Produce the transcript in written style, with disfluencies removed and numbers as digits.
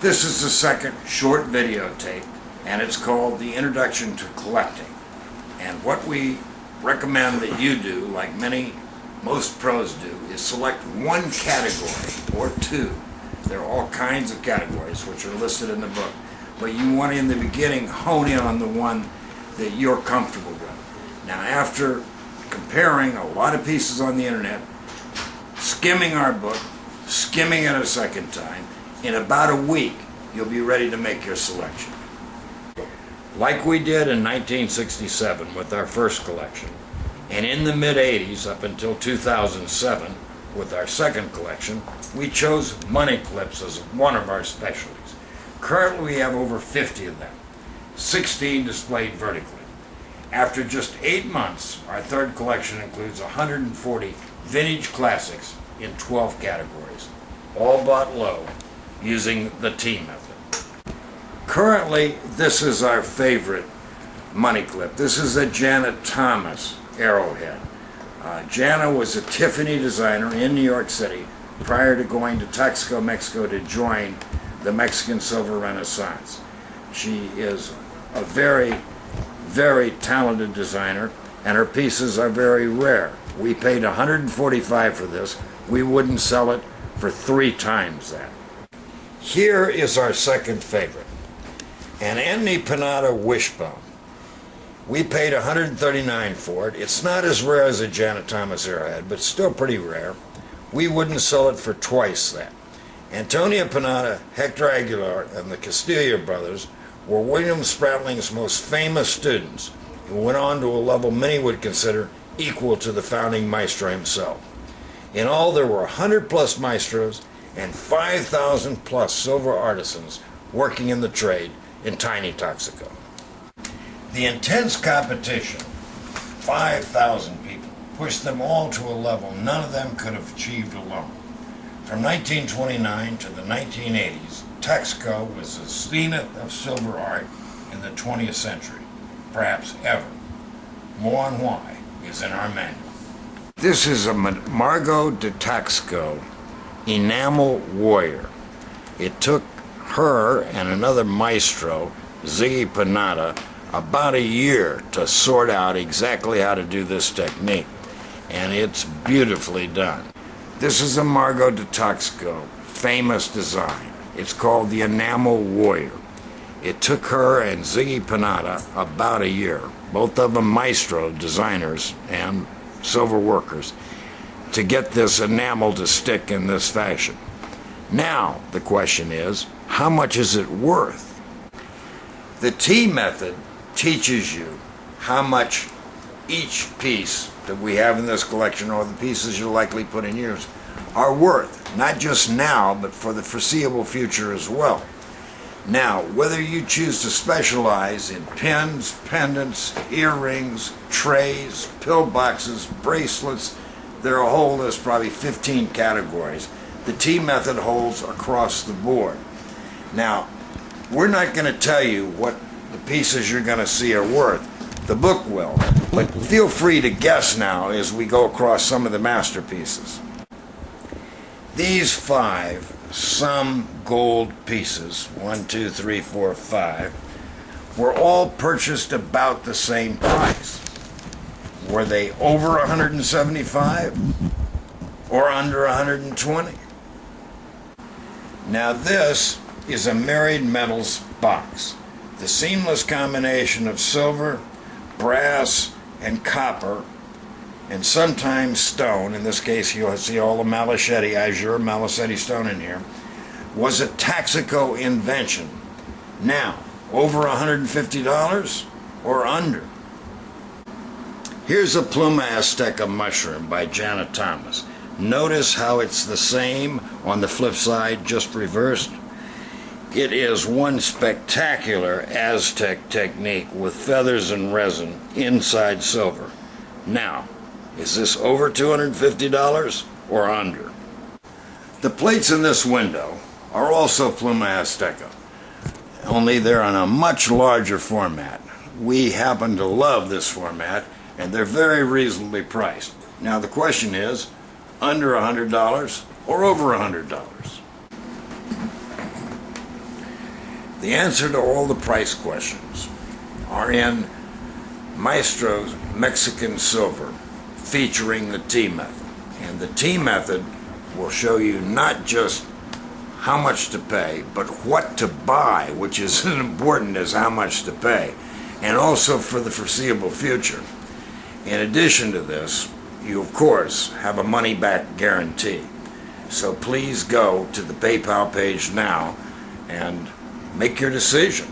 This is the second short videotape, and it's called The Introduction to Collecting. And what we recommend that you do, like most pros do, is select one category or two. There are all kinds of categories which are listed in the book, but you want to, in the beginning, hone in on the one that you're comfortable with. Now, after comparing a lot of pieces on the internet, skimming our book, skimming it a second time, in about a week, you'll be ready to make your selection. Like we did in 1967 with our first collection, and in the mid-80s up until 2007 with our second collection, we chose money clips as one of our specialties. Currently we have over 50 of them, 16 displayed vertically. After just 8 months, our third collection includes 140 vintage classics in 12 categories, all bought low, using the T method. Currently, this is our favorite money clip. This is a Janet Thomas arrowhead. Jana was a Tiffany designer in New York City prior to going to Texaco, Mexico to join the Mexican Silver Renaissance. She is a very, very talented designer, and her pieces are very rare. We paid $145 for this. We wouldn't sell it for 3 times that. Here is our second favorite, an Anthony Pinatta wishbone. We paid $139 for it. It's not as rare as a Janet Thomas arrowhead, but still pretty rare. We wouldn't sell it for twice that. Antonio Pinatta, Hector Aguilar, and the Castilla brothers were William Spratling's most famous students, who went on to a level many would consider equal to the founding maestro himself. In all, there were 100 plus maestros and 5,000 plus silver artisans working in the trade in tiny Texaco. The intense competition, 5,000 people, pushed them all to a level none of them could have achieved alone. From 1929 to the 1980s, Texaco was the zenith of silver art in the 20th century, perhaps ever. More on why is in our manual. This is a Margot de Texaco enamel warrior. It took her and another maestro, Ziggy Pinatta, about a year to sort out exactly how to do this technique, and it's beautifully done. This is a Margot de Texaco famous design. It's called the Enamel Warrior. It took her and Ziggy Pinatta about a year, both of them maestro designers and silver workers, to get this enamel to stick in this fashion. Now, the question is, how much is it worth? The T method teaches you how much each piece that we have in this collection, or the pieces you'll likely put in yours, are worth, not just now, but for the foreseeable future as well. Now, whether you choose to specialize in pins, pendants, earrings, trays, pillboxes, bracelets, there are a whole list, probably 15 categories. The T method holds across the board. Now, we're not going to tell you what the pieces you're going to see are worth. The book will, but feel free to guess now as we go across some of the masterpieces. These 5 some gold pieces, 1, 2, 3, 4, 5, were all purchased about the same price. Were they over $175 or under $120? Now this is a Married Metals box. The seamless combination of silver, brass, and copper, and sometimes stone, in this case you'll see all the Malichetti, Azure Malichetti stone in here, was a Texaco invention. Now, over $150 or under? Here's a Pluma Azteca mushroom by Janet Thomas. Notice how it's the same on the flip side, just reversed. It is one spectacular Aztec technique with feathers and resin inside silver. Now, is this over $250 or under? The plates in this window are also Pluma Azteca, only they're on a much larger format. We happen to love this format, and they're very reasonably priced. Now the question is, under $100 or over $100? The answer to all the price questions are in Maestro's Mexican Silver, featuring the T method. And the T method will show you not just how much to pay, but what to buy, which is as important as how much to pay, and also for the foreseeable future. In addition to this, you of course have a money-back guarantee. So please go to the PayPal page now and make your decision.